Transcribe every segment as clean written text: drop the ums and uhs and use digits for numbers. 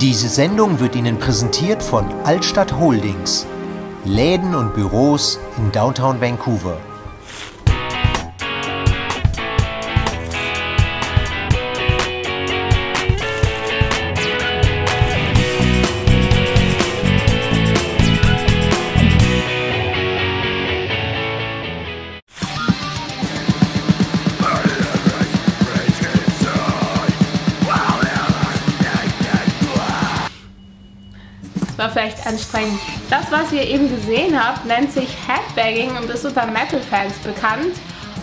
Diese Sendung wird Ihnen präsentiert von Altstadt Holdings, Läden und Büros in Downtown Vancouver. War vielleicht anstrengend. Das, was ihr eben gesehen habt, nennt sich Headbanging und ist unter Metal-Fans bekannt.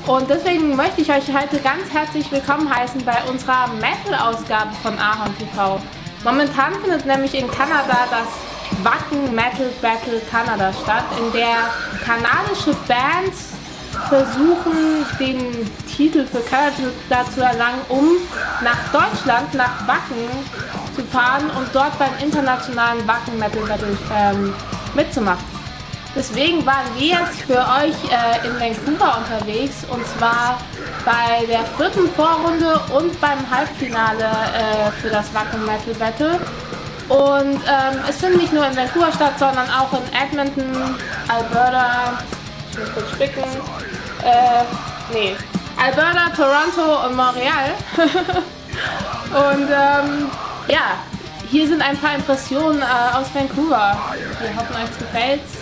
Und deswegen möchte ich euch heute ganz herzlich willkommen heißen bei unserer Metal-Ausgabe von Ahorn TV. Momentan findet nämlich in Kanada das Wacken Metal Battle Kanada statt, in der kanadische Bands versuchen, den Titel für Kanada zu erlangen, um nach Deutschland, nach Wacken zu fahren und dort beim internationalen Wacken Metal Battle mitzumachen. Deswegen waren wir jetzt für euch in Vancouver unterwegs, und zwar bei der 4. Vorrunde und beim Halbfinale für das Wacken Metal Battle. Und es findet nicht nur in Vancouver statt, sondern auch in Edmonton, Alberta, ich muss kurz spicken, Alberta, Toronto und Montreal. Und ja, hier sind ein paar Impressionen aus Vancouver. Wir hoffen, euch gefällt's.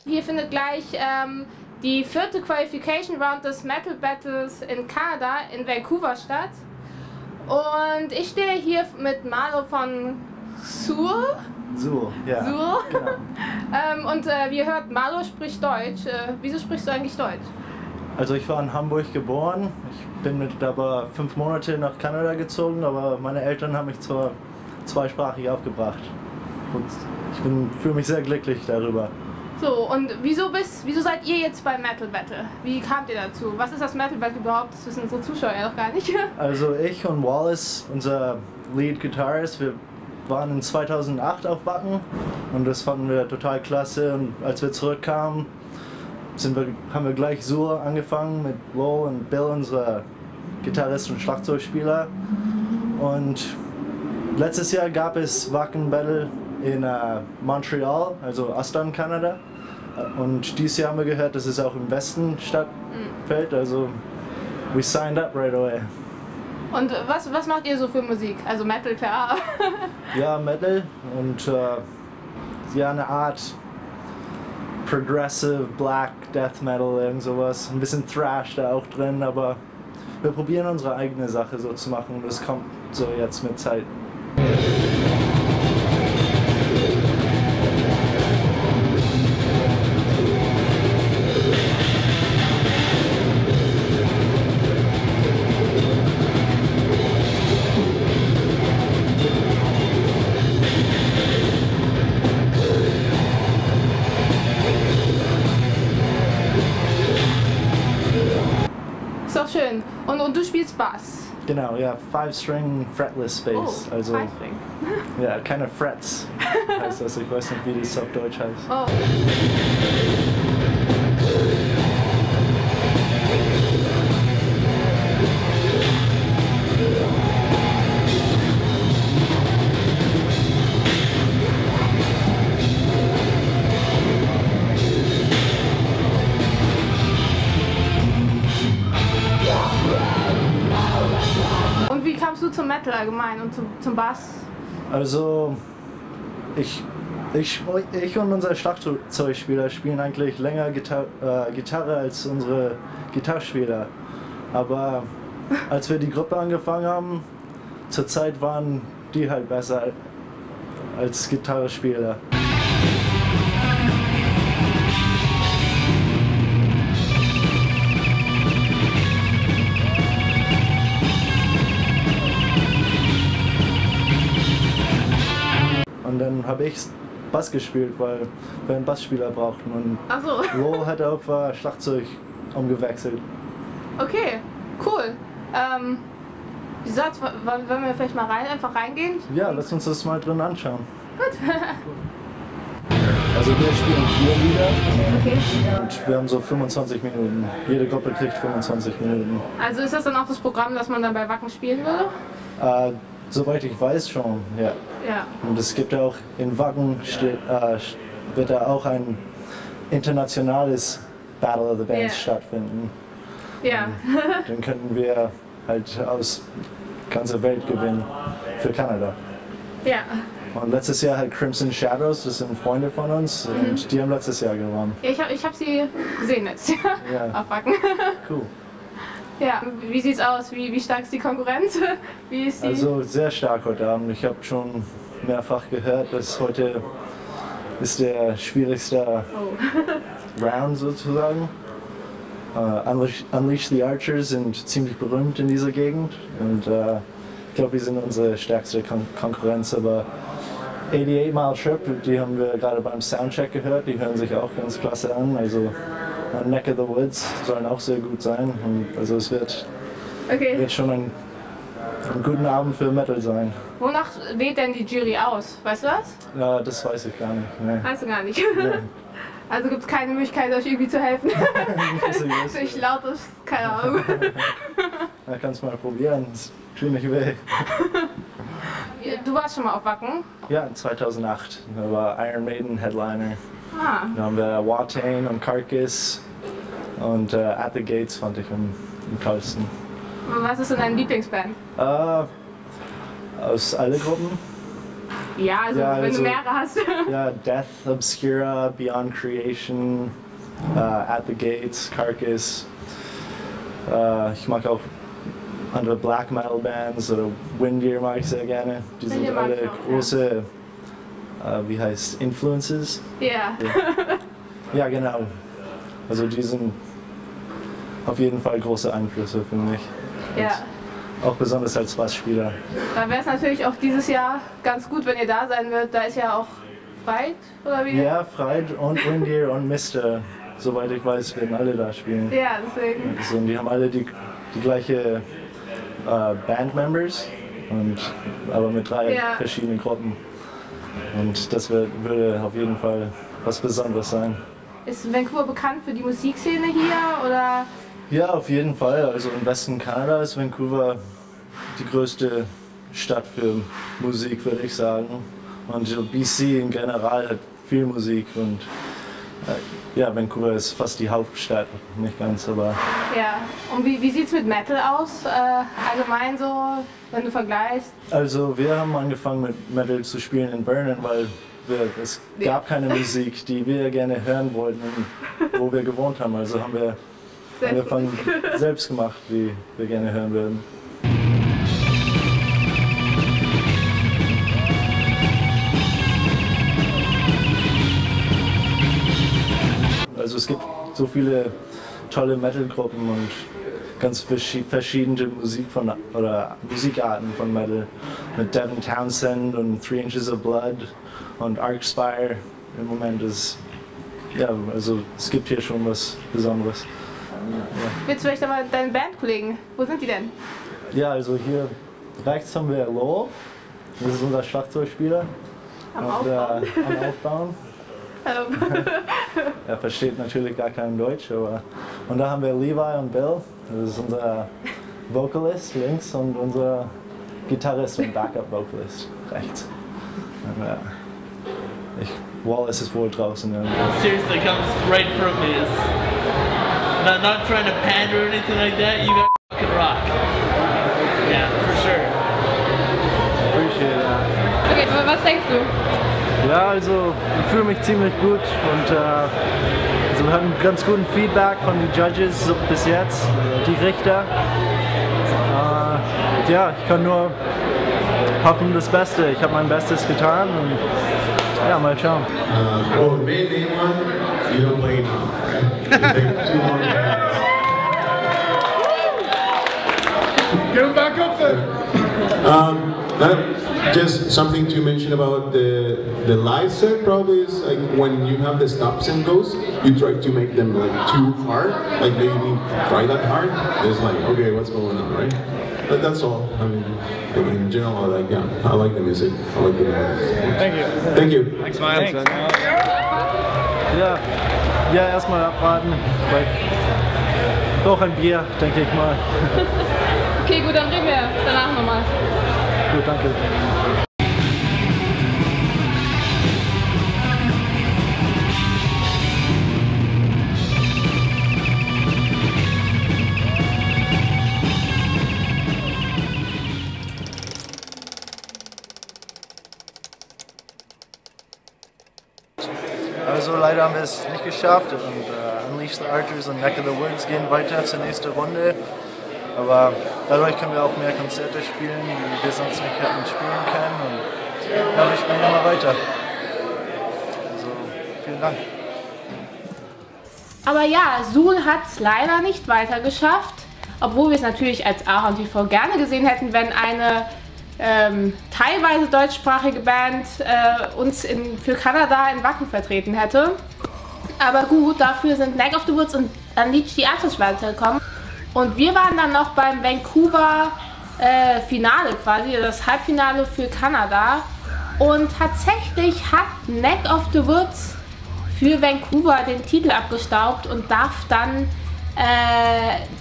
Hier findet gleich die 4. Qualification Round des Metal Battles in Kanada in Vancouver statt. Und ich stehe hier mit Marlo von Sur. Sur, ja. Sur. Genau. Und wie ihr hört, Marlo spricht Deutsch. Wieso sprichst du eigentlich Deutsch? Also ich war in Hamburg geboren. Ich bin mit aber 5 Monate nach Kanada gezogen, aber meine Eltern haben mich zwar zweisprachig aufgebracht. Und ich fühle mich sehr glücklich darüber. So, und wieso seid ihr jetzt bei Metal Battle? Wie kamt ihr dazu? Was ist das Metal Battle überhaupt? Das wissen unsere Zuschauer ja noch gar nicht. Also ich und Wallace, unser Lead Guitarist, wir waren in 2008 auf Wacken und das fanden wir total klasse, und als wir zurückkamen, haben wir gleich Sur angefangen mit Lowell und Bill, unser Gitarrist und Schlagzeugspieler, und letztes Jahr gab es Wacken Battle in Montreal, also Ostern, Kanada, und dieses Jahr haben wir gehört, dass es auch im Westen stattfindet, also we signed up right away. Und was macht ihr so für Musik? Also Metal, klar. Ja, Metal und ja, eine Art Progressive Black Death Metal, irgend sowas. Ein bisschen Thrash da auch drin, aber wir probieren unsere eigene Sache so zu machen, und das kommt so jetzt mit Zeit. Ist doch schön. Und du spielst Bass? Genau, ja, 5-string fretless Bass. Oh, Also 5-string. ja, keine Frets heißt das. Ich weiß nicht, wie das auf Deutsch heißt. Oh. Und wie kamst du zum Metal allgemein und zum Bass? Also ich und unser Schlagzeugspieler spielen eigentlich länger Gitarre als unsere Gitarrespieler. Aber als wir die Gruppe angefangen haben, zur Zeit waren die halt besser als Gitarrespieler. Und dann habe ich Bass gespielt, weil wir einen Bassspieler brauchten, und Ach so. Lowell hat auf Schlagzeug umgewechselt. Okay, cool. Wie gesagt, wollen wir vielleicht mal einfach reingehen? Ja, lass uns das mal drin anschauen. Gut. Also wir spielen 4 Lieder Okay. und wir haben so 25 Minuten. Jede Gruppe kriegt 25 Minuten. Also ist das dann auch das Programm, das man dann bei Wacken spielen würde? Soweit ich weiß schon, ja. Ja. Und es gibt auch in Wacken wird da auch ein internationales Battle of the Bands Ja. stattfinden. Ja. Dann könnten wir halt aus ganzer Welt gewinnen für Kanada. Ja. Und letztes Jahr halt Crimson Shadows, das sind Freunde von uns und die haben letztes Jahr gewonnen. Ich hab sie gesehen jetzt. Ja. Auf Wacken. Cool. Ja. Wie sieht's aus? Wie stark ist die Konkurrenz? Wie ist die? Also sehr stark heute Abend. Ich habe schon mehrfach gehört, dass heute ist der schwierigste Round sozusagen. Unleash the Archers sind ziemlich berühmt in dieser Gegend und ich glaube, die sind unsere stärkste Konkurrenz, aber 88 Mile Trip, die haben wir gerade beim Soundcheck gehört, die hören sich auch ganz klasse an, also Neck of the Woods sollen auch sehr gut sein und also es wird schon ein guten Abend für Metal sein. Wonach wählt denn die Jury aus? Weißt du das? Ja, das weiß ich gar nicht. Nee. Weißt du gar nicht. Nee. Also gibt es keine Möglichkeit, euch irgendwie zu helfen? Durch lautes, keine Ahnung. Ja, kannst mal probieren, das tut nicht weh. Du warst schon mal auf Wacken? Ja, 2008. Da war Iron Maiden Headliner. Ah. Da haben wir Watain und Carcass und At the Gates fand ich am tollsten. Was ist denn deine Lieblingsband? Aus alle Gruppen? Ja, also Ja, wenn also- du mehrere hast. Ja, Death, Obscura, Beyond Creation, At the Gates, Carcass. Ich mag auch andere Black Metal Bands oder Windir mag ich sehr gerne. Die sind Windir mag alle ich auch, große, wie heißt, Influences. Ja. Ja, genau. Also die sind auf jeden Fall große Einflüsse für mich. Ja. Auch besonders als Bassspieler. Da wäre es natürlich auch dieses Jahr ganz gut, wenn ihr da sein würdet. Da ist ja auch Fright, oder wie? Ja, Fried und Windir und Mister, soweit ich weiß, werden alle da spielen. Ja, deswegen. Also, und die haben alle die gleiche Bandmembers, aber mit 3 Ja. verschiedenen Gruppen. Und das würde auf jeden Fall was Besonderes sein. Ist Vancouver bekannt für die Musikszene hier, oder? Ja, auf jeden Fall. Also im Westen Kanada ist Vancouver die größte Stadt für Musik, würde ich sagen. Und so BC in general hat viel Musik und ja, Vancouver ist fast die Hauptstadt, nicht ganz, aber Ja. Und wie sieht's mit Metal aus? Allgemein so, wenn du vergleichst? also wir haben angefangen mit Metal zu spielen in Vernon, weil es gab keine Musik, die wir gerne hören wollten, wo wir gewohnt haben. Also haben wir angefangen, selbst gemacht, wie wir gerne hören würden. Also es gibt so viele tolle Metal-Gruppen und ganz verschiedene Musikarten von Metal. Mit Devin Townsend und 3 Inches of Blood und Archspire. Im Moment ist, ja, also es gibt hier schon was Besonderes. Willst du vielleicht aber deine Bandkollegen? Wo sind die denn? Ja, also hier rechts haben wir Lowell. Das ist unser Schlagzeugspieler. Am Am Aufbauen. Hallo. Er versteht natürlich gar kein Deutsch, aber. Und da haben wir Levi und Bill. Das ist unser Vocalist links und unser Gitarrist und Backup-Vocalist rechts. Und, Wallace ist wohl draußen. Ja. Seriously comes right from me. It's not trying to pander or anything like that. You guys fucking rock. Yeah, for sure. Appreciate that. Okay, aber was denkst du? Ja, also ich fühle mich ziemlich gut und also wir hatten ganz guten Feedback von den Judges so bis jetzt, die Richter. Ja, ich kann nur hoffen das Beste. Ich habe mein Bestes getan und ja, mal schauen. Well, the main one, you don't play enough, right? You take 2 more minutes. Get him back up there! Just something to mention about the live set probably is like when you have the stops and goes, you try to make them like too hard, like maybe try that hard. It's like, okay, what's going on, right? But that's all. I mean, in general, I like the music. I like the music. Thank you. Thank you. Thanks, Miles. Ja, erstmal abwarten, weil ich brauche ein Bier, denke ich mal. Okay, gut, dann reden wir danach nochmal. Gut, danke. Also leider haben wir es nicht geschafft und Unleash the Archers und Neck of the Woods gehen weiter zur nächsten Runde. Aber dadurch können wir auch mehr Konzerte spielen, die wir sonst nicht hätten spielen können. Und ja, wir spielen immer weiter. Also vielen Dank. Aber ja, Suhl hat es leider nicht weiter geschafft, obwohl wir es natürlich als Ahorn TV gerne gesehen hätten, wenn eine teilweise deutschsprachige Band uns für Kanada in Wacken vertreten hätte. Aber gut, dafür sind Neck of the Woods und Unleash the Archers weitergekommen. Und wir waren dann noch beim Vancouver Finale quasi, das Halbfinale für Kanada. Und tatsächlich hat Neck of the Woods für Vancouver den Titel abgestaubt und darf dann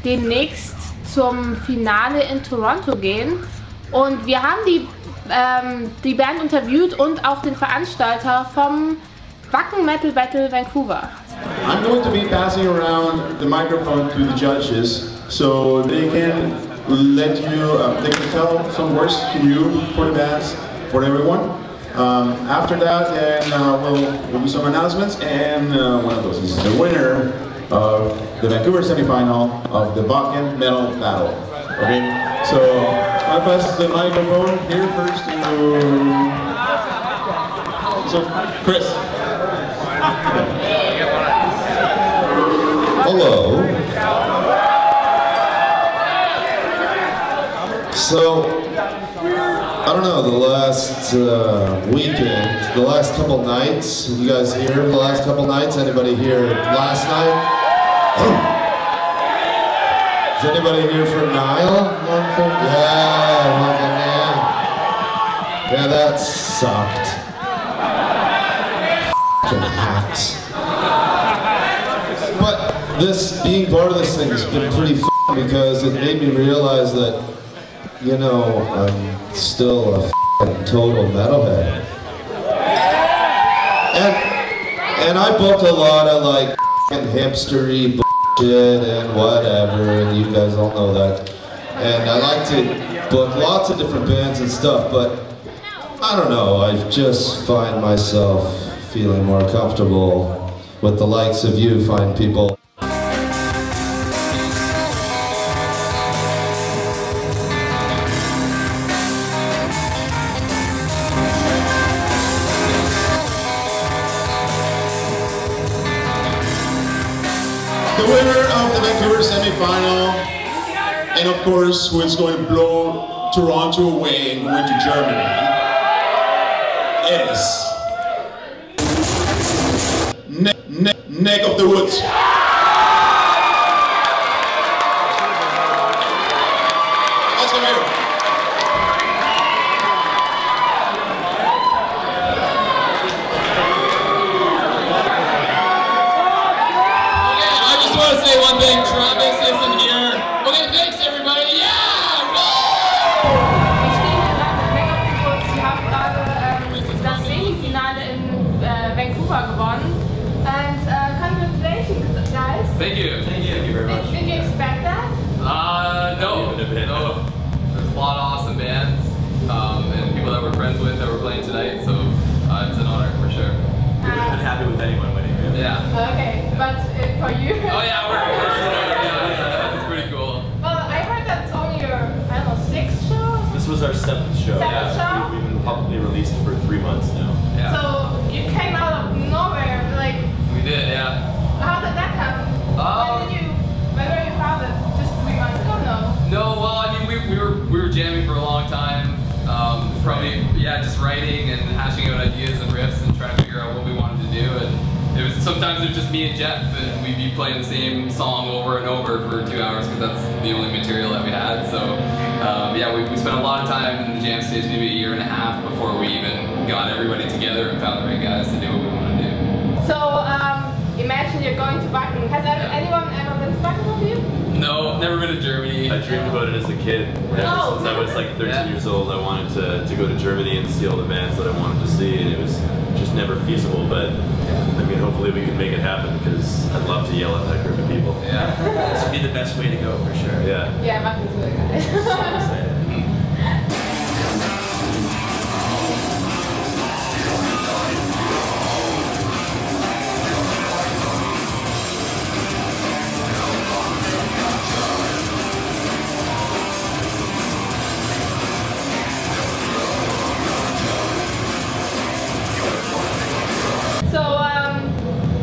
demnächst zum Finale in Toronto gehen. Und wir haben die Band interviewt und auch den Veranstalter vom Wacken Metal Battle Vancouver. I'm going to be passing around the microphone to the judges so they can let you, they can tell some words to you for the bands, for everyone. After that, then we'll do some announcements, and one of those is the winner of the Vancouver semifinal of the Wacken Metal Battle. Okay, so I pass the microphone here first to Chris. Hello. So, I don't know, the last weekend, the last couple nights, you guys here the last couple nights? Anybody here last night? Is anybody here for Nile? Yeah, man. Yeah, that sucked. F***ing hacks. But this, being part of this thing has been pretty f***ing because it made me realize that, you know, I'm still a f***ing total metalhead. And I booked a lot of like f***ing hipstery shit and whatever, and you guys all know that. And I like to book lots of different bands and stuff, but I don't know, I just find myself feeling more comfortable with the likes of you fine people. The winner of the Vancouver semi-final, and of course, who is going to blow Toronto away and go into Germany, is Neck of the Woods. Let's come here. I want to say one thing, Travis isn't here. Okay, thanks everybody. Yeah! Wir stehen hier gerade mit Neck of the Woods. Sie haben gerade das Semifinale in Vancouver gewonnen. And congratulations, guys. Thank you. Thank you very much. Did you expect that? No. There's a lot of awesome bands and people that we're friends with that we're playing tonight, so it's an honor for sure. We would have been happy with anyone winning. Yeah. Okay, but for you? Oh yeah, yeah, that's pretty cool. Well, I heard that's only your, I don't know, 6th show? This was our 7th show. Seventh show? We've been publicly released for 3 months now. Yeah. So you came out of nowhere, like, We did, yeah. how did that happen? When were you founded? Just 3 months ago? No, well, I mean, we were jamming for a long time. Probably, yeah, just writing and hashing out ideas and riffs and trying to figure out what we wanted to do. And sometimes it was just me and Jeff, and we'd be playing the same song over and over for 2 hours because that's the only material that we had. So, yeah, we spent a lot of time in the jam stage, maybe 1.5 years before we even got everybody together and found the right guys to do what we wanted to do. So, imagine you're going to Wacken. Has anyone ever been to Wacken with you? No, never been to Germany. I dreamed about it as a kid. Ever since I was like 13 years old, I wanted to go to Germany and see all the bands that I wanted to see, and it was just never feasible. But I mean, hopefully we can make it happen, because I'd love to yell at that group of people. Yeah, this would be the best way to go for sure. Yeah. Yeah, Wacken's really nice. So excited.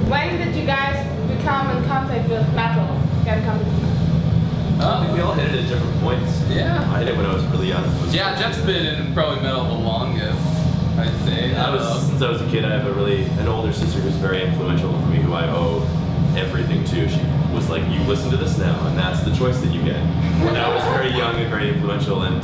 When did you guys become in contact with metal? Get in contact with metal? I think we all hit it at different points. Yeah. I hit it when I was really young. Yeah, Jeff's been in probably metal the longest, I'd say. Since I was a kid, I have an older sister who's very influential for me, who I owe everything to. She was like, you listen to this now, and that's the choice that you get. When I was very young and very influential, and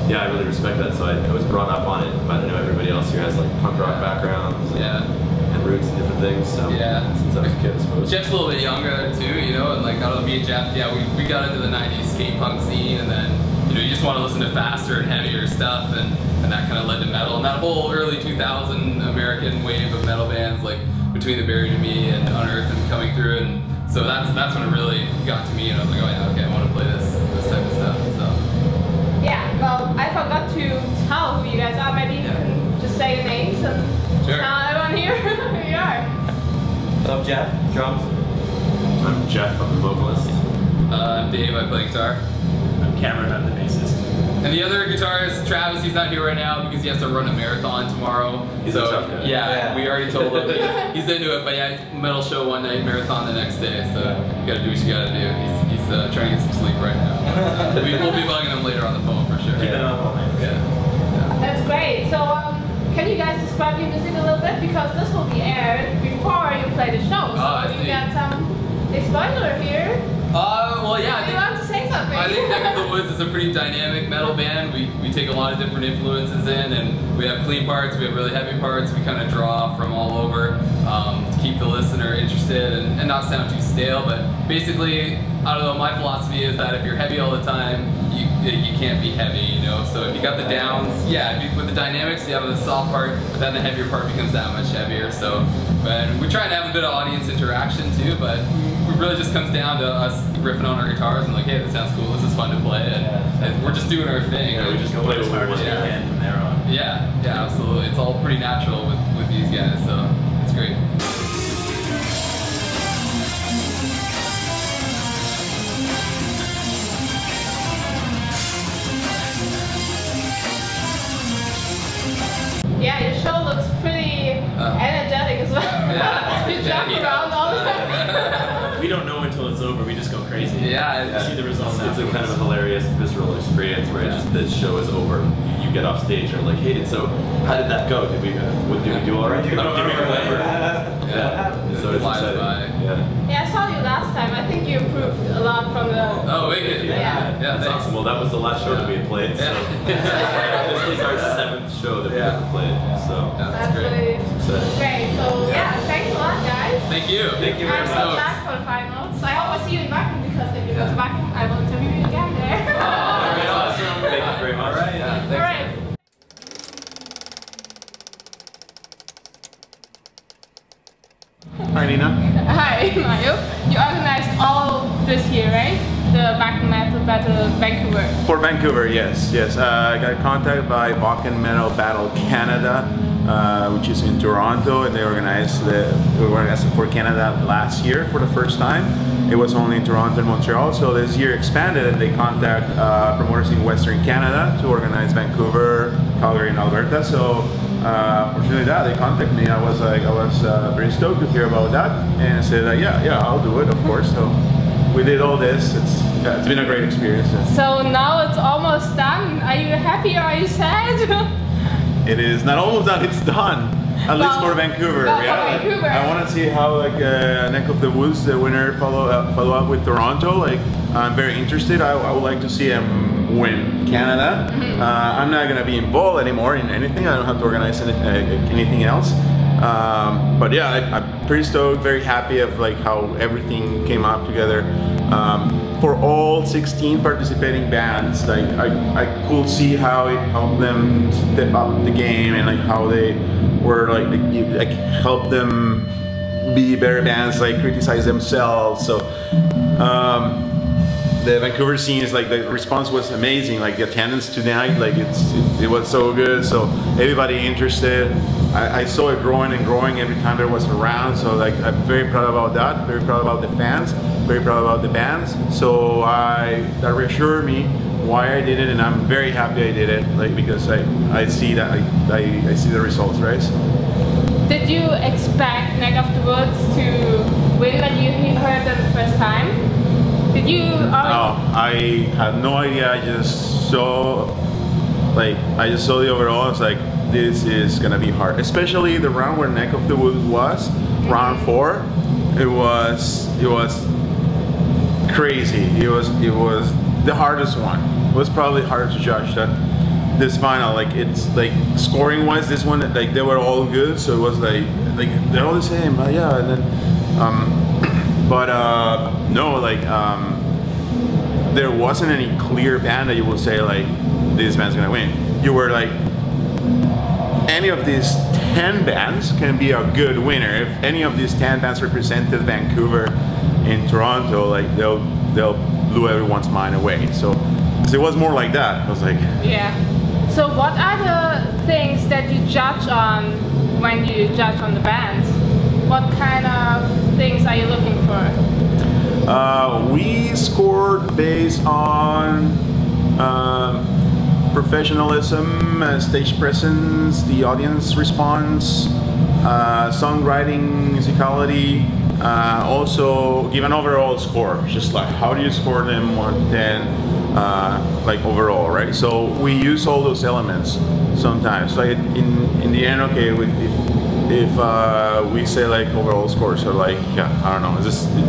yeah, I really respect that, so I was brought up on it, but I know everybody else here has like punk rock backgrounds. And roots and different things, so since I was a kid, I suppose. Jeff's a little bit younger too, you know, and like I don't know, me and Jeff, we got into the 90s skate punk scene, and then, you know, you just want to listen to faster and heavier stuff, and that kind of led to metal, and that whole early 2000 American wave of metal bands, like Between the Buried and Me and Unearthed and coming through, and so that's when it really got to me, and I was like, oh yeah, okay, I want to play this type of stuff, so. Yeah, well, I forgot to tell who you guys are. Maybe you can just say your names and tell everyone here who you are. So I'm Jeff, drums. I'm Jeff, I'm the vocalist. I'm Dave, I play guitar. I'm Cameron, I'm the bassist. And the other guitarist, Travis, he's not here right now because he has to run a marathon tomorrow. He's a tough guy. Yeah, we already told him. He's into it, but yeah, metal show one night, marathon the next day, so you gotta do what you gotta do. He's trying to get some sleep right now. We'll be bugging him later on the phone for sure. Keep it up all night. Yeah. That's great. So, can you guys describe your music a little bit? Because this will be aired before you play the show. So you got some exposure here. Well, yeah. You want to say something? I think Neck of the Woods is a pretty dynamic metal band. We take a lot of different influences in, and we have clean parts, we have really heavy parts. We kind of draw from all over to keep the listener interested and not sound too stale. But basically, I don't know, my philosophy is that if you're heavy all the time, you can't be heavy, you know? So if you got the downs, with the dynamics, you have the soft part, then the heavier part becomes that much heavier. So, but we try to have a bit of audience interaction too, but it really just comes down to us riffing on our guitars and like, hey, that sounds cool, this is fun to play, and we're just doing our thing. Yeah, we just play as hard as we can from there on. Yeah, absolutely. It's all pretty natural with these guys, so it's great. Yeah, your show looks pretty energetic as well. You jump around all the time. We don't know until it's over, we just go crazy. Yeah, see the results. It's a kind of a hilarious, visceral experience where just the show is over. You get off stage and you're like, hey, so how did that go? Did we do all right? Did we remember? So it's exciting. Yeah, I saw you last time. I think you improved a lot from the... Oh, wicked. Yeah, that's awesome. Well, that was the last show that we had played. So. This is our 7th show that we ever played. So that's really great. So thanks a lot, guys. Thank you. Thank you very much. I'm so back for the finals. I hope I see you in Wacken, because if you go to Wacken, I will interview you again there. Very awesome. Thank you very much. All right. All right. Hi, Nina. Hi, Mario. You organized all this year, right? The Wacken Metal Battle Vancouver. For Vancouver, yes. I got contacted by Wacken Metal Battle Canada, which is in Toronto, and they organized it for Canada last year for the first time. It was only in Toronto and Montreal, so this year expanded, and they contact promoters in Western Canada to organize Vancouver, Calgary, and Alberta. So fortunately, they contacted me. I was very stoked to hear about that, and said, yeah, I'll do it, of course. So we did all this. It's been a great experience. So now it's almost done. Are you happy or are you sad? It is not almost done. It's done. At least for Vancouver. For Vancouver. I want to see how Neck of the Woods, the winner, follow up with Toronto. I'm very interested. I would like to see him win Canada. I'm not going to be involved anymore in anything. I don't have to organize anything else. But yeah, I'm pretty stoked, very happy of like how everything came out together. For all 16 participating bands, like I could see how it helped them step up the game and like how they were like help them be better bands, like criticize themselves. So the Vancouver scene is like, the response was amazing, like the attendance tonight, like it was so good, so everybody interested. I saw it growing and growing every time there was a round, so like I'm very proud about that, very proud about the fans, very proud about the bands. So that reassured me why I did it, and I'm very happy I did it, like because I see that I see the results, right? Did you expect Neck of the Woods to win when you heard them the first time? Did you? No, I had no idea. I just saw the overall. I was like, this is gonna be hard, especially the round where Neck of the Woods was, round 4. It was crazy. It was the hardest one. It was probably harder to judge this final. Like it's like scoring wise, this one, like they were all good, so it was like they're all the same. Yeah, and then no, like there wasn't any clear band that you would say like this band's gonna win. You were like, any of these 10 bands can be a good winner. If any of these 10 bands represented Vancouver in Toronto, like they'll blow everyone's mind away. So it was more like that. I was like, yeah. So what are the things that you judge on when you judge on the bands? What kind of things are you looking for? We scored based on professionalism, stage presence, the audience response, songwriting, musicality, also give an overall score, just like how do you score them 1 to 10, like overall, right? So we use all those elements sometimes. Like in the end, okay, if we say like overall scores are like, yeah, I don't know,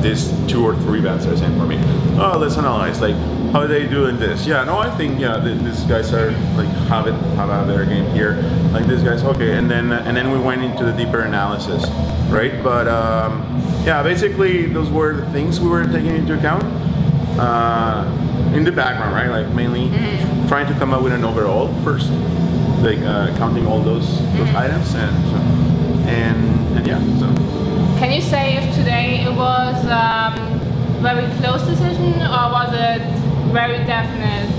this 2 or 3 bands are the same for me. Oh, let's analyze like how they do in this. Yeah, no, I think yeah, these guys are like have a better game here. Like these guys, okay, and then we went into the deeper analysis, right? But yeah, basically those were the things we were taking into account in the background, right? Like mainly trying to come up with an overall first, like counting all those items and yeah. So can you say if today it was very close decision or was it very definite?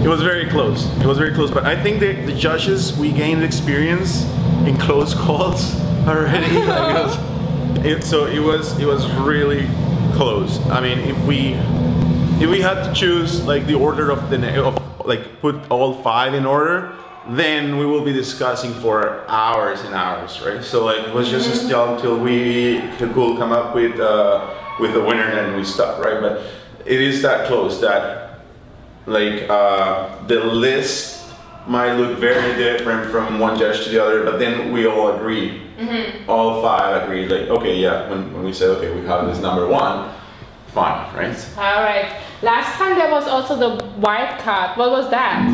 It was very close. It was very close, but I think the judges, we gained experience in close calls already. So it was really close. I mean, if we had to choose like the order of like put all 5 in order, then we will be discussing for hours and hours, right? So like it was just still until we could come up with the winner, and then we stopped, right? But it is that close that like the list might look very different from one judge to the other, but then we all agree. All 5 agreed, like okay, yeah, when we say okay, we have this number 1, fine, right? All right. Last time there was also the wild card. What was that?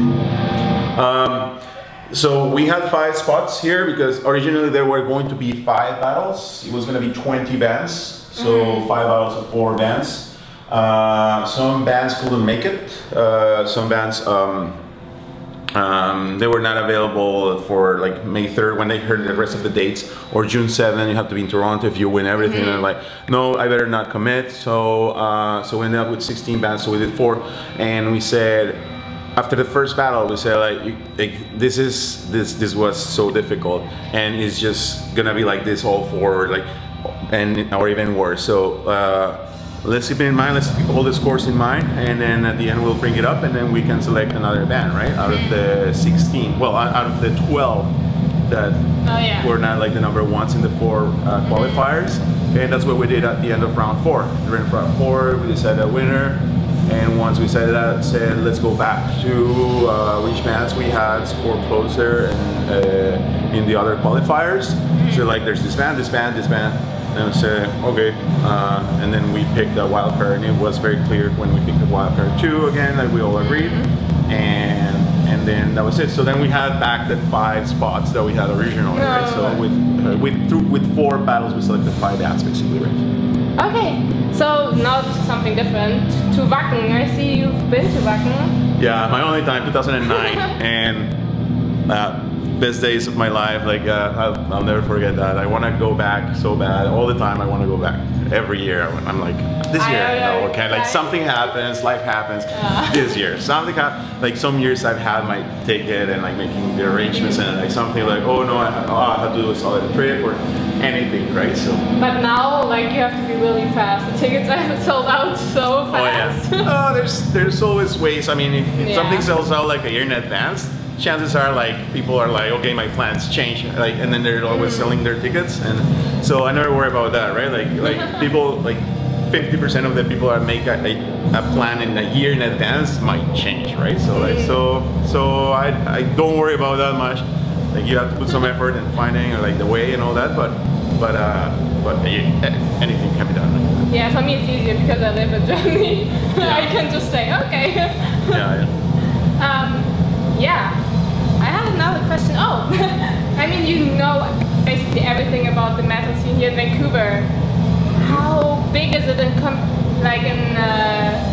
So we had 5 spots here because originally there were going to be 5 battles. It was going to be 20 bands, so 5 battles of 4 bands. Some bands couldn't make it. Some bands they were not available for like May 3rd when they heard the rest of the dates, or June 7th. You have to be in Toronto if you win everything. And like, no, I better not commit. So so we ended up with 16 bands. So we did 4, and we said, after the first battle, we said like this was so difficult, and it's just gonna be like this all forward, like, or even worse. So let's keep it in mind. Let's keep all the scores in mind, and then at the end we'll bring it up, and then we can select another band, right? Out of the 16, well, out of the 12 that were not like the number 1s in the 4 qualifiers, and that's what we did at the end of round 4. During round 4, we decided a winner. And once we said that, said let's go back to which bands we had scored closer and in the other qualifiers. So like there's this band, this band, this band, and we said okay, and then we picked a wild card, and it was very clear when we picked the wild card 2 again, like we all agreed, and then that was it. So then we had back the 5 spots that we had originally, right? So with 4 battles, we selected 5 bands basically, right? Okay, so now to something different, to Wacken. I see you've been to Wacken. Yeah, my only time, 2009, and best days of my life. Like I'll never forget that. I want to go back so bad all the time. I want to go back every year. I'm like, this year, no, okay, like something happens, life happens. This year, something happens. Like some years I've had my ticket and like making the arrangements and like something like, oh no, I have to do this other trip or anything, right? So. But now, like you have to be really fast. The tickets are sold out so fast. Oh yeah. There's always ways. I mean, if something sells out like a year in advance, chances are like people are like, okay, my plans change, like, and then they're always selling their tickets, and so I never worry about that, right? Like people, like 50% of the people that make a plan in a year in advance might change, right? So like so I don't worry about that much. Like you have to put some effort in finding like the way and all that, but anything can be done. Yeah, for me it's easier because I live in Germany. I can just say okay. Yeah. I have another question. Oh, I mean, you know basically everything about the metal scene here in Vancouver. How big is it in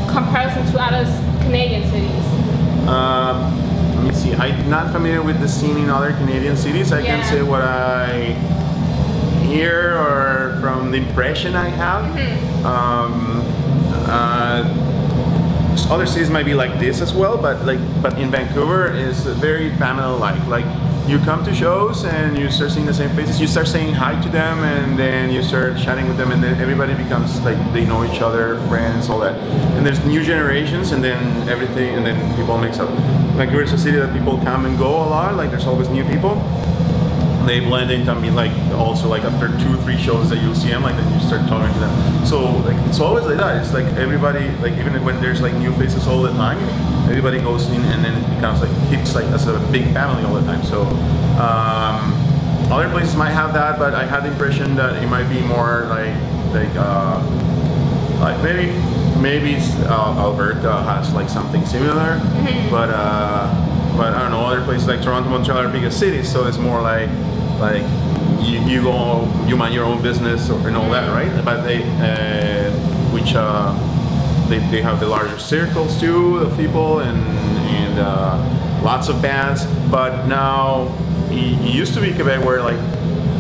comparison to other Canadian cities? Let me see. I'm not familiar with the scene in other Canadian cities. I can say what I hear or from the impression I have. Other cities might be like this as well, but in Vancouver is very family-like. Like you come to shows and you start seeing the same faces, you start saying hi to them, and then you start chatting with them, and then everybody becomes like they know each other, friends, all that. And there's new generations, and then everything, and then people mix up. Vancouver is a city that people come and go a lot. Like there's always new people. They blend into, I mean, like also like after 2-3 shows that you'll see them, like then you start talking to them. So like it's always like that. It's like everybody, like even when there's like new faces all the time, everybody goes in and then it becomes like keeps like as a big family all the time. So other places might have that, but I had the impression that it might be more like maybe Alberta has like something similar, but I don't know, other places like Toronto, Montreal are bigger cities, so it's more like you go, you mind your own business and all that, right? But they have the larger circles too of people and lots of bands. But now it used to be Quebec where like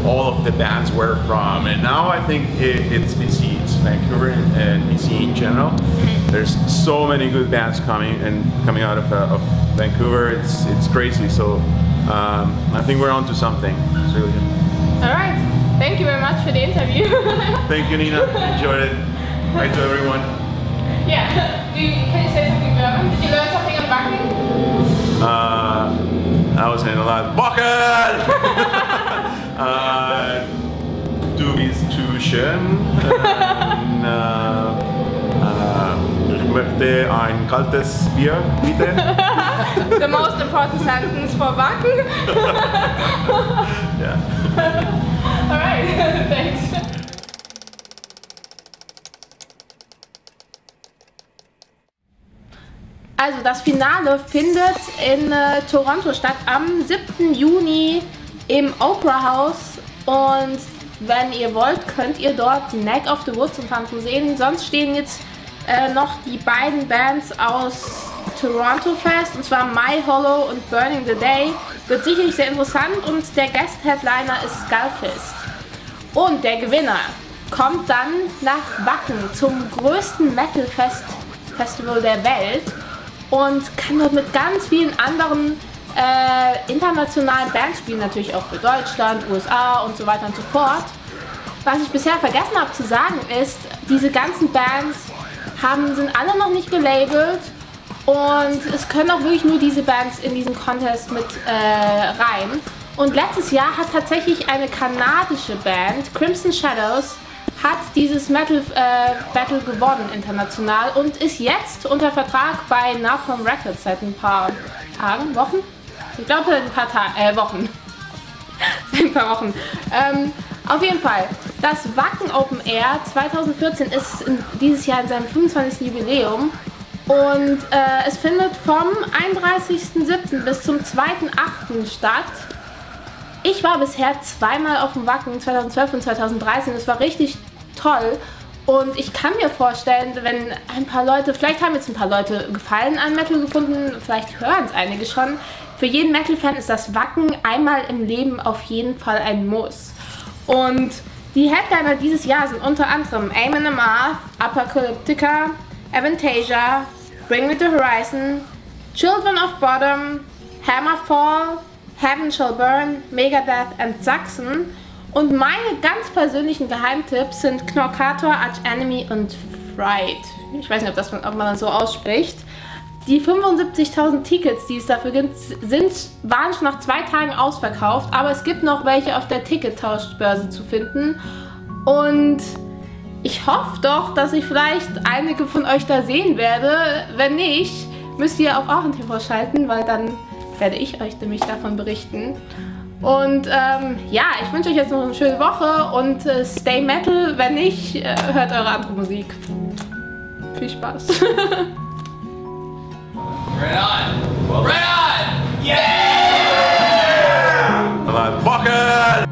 all of the bands were from, and now I think it's BC, it's Vancouver and BC in general. There's so many good bands coming out of Vancouver. It's crazy. So I think we're on to something. It's really good. All right. Thank you very much for the interview. Thank you, Nina. Enjoyed it. Hi to everyone. Yeah. Can you say something German? Did you learn something on Wacken? I was saying a lot. Wacken! Du bist zu schön. Ich möchte ein kaltes Bier, bitte. The most important sentence for Wacken. Yeah. All right. Thanks. Also das Finale findet in Toronto statt am 7. Juni im Opera House, und wenn ihr wollt, könnt ihr dort Neck of the Woods sehen. Sonst stehen jetzt noch die beiden Bands aus Toronto fest, und zwar My Hollow und Burning the Day. Wird sicherlich sehr interessant, und der Guest-Headliner ist Skullfist. Und der Gewinner kommt dann nach Wacken zum größten Metal-Festival der Welt und kann dort mit ganz vielen anderen internationalen Bands spielen, natürlich auch für Deutschland, USA und so weiter und so fort. Was ich bisher vergessen habe zu sagen ist, diese ganzen Bands sind alle noch nicht gelabelt, und es können auch wirklich nur diese Bands in diesen Contest mit rein. Und letztes Jahr hat tatsächlich eine kanadische Band, Crimson Shadows, hat dieses Metal Battle gewonnen international und ist jetzt unter Vertrag bei Napalm Records seit ein paar Tagen, Wochen? Ich glaube seit ein paar Wochen. Seit ein paar Wochen. Auf jeden Fall, das Wacken Open Air 2014 ist dieses Jahr in seinem 25. Jubiläum, Und es findet vom 31.07. bis zum 2.08. statt. Ich war bisher zweimal auf dem Wacken, 2012 und 2013. Das war richtig toll. Und ich kann mir vorstellen, wenn ein paar Leute, vielleicht haben jetzt ein paar Leute Gefallen an Metal gefunden, vielleicht hören es einige schon. Für jeden Metal-Fan ist das Wacken einmal im Leben auf jeden Fall ein Muss. Und die Headliner dieses Jahr sind unter anderem Amon Amarth, Apocalyptica, Avantasia, Bring Me the Horizon, Children of Bodom, Hammerfall, Heaven Shall Burn, Megadeth und Saxon. Und meine ganz persönlichen Geheimtipps sind Knorkator, Arch Enemy und Fright. Ich weiß nicht, ob man das so ausspricht. Die 75.000 Tickets, die es dafür gibt, waren schon nach 2 Tagen ausverkauft, aber es gibt noch welche auf der Tickettauschbörse zu finden. Und ich hoffe doch, dass ich vielleicht einige von euch da sehen werde. Wenn nicht, müsst ihr auf AuchenTV schalten, weil dann werde ich euch nämlich davon berichten. Und ja, ich wünsche euch jetzt noch eine schöne Woche und stay Metal. Wenn nicht, hört eure andere Musik. Viel Spaß. Right on! Right on! Yeah! Bucket!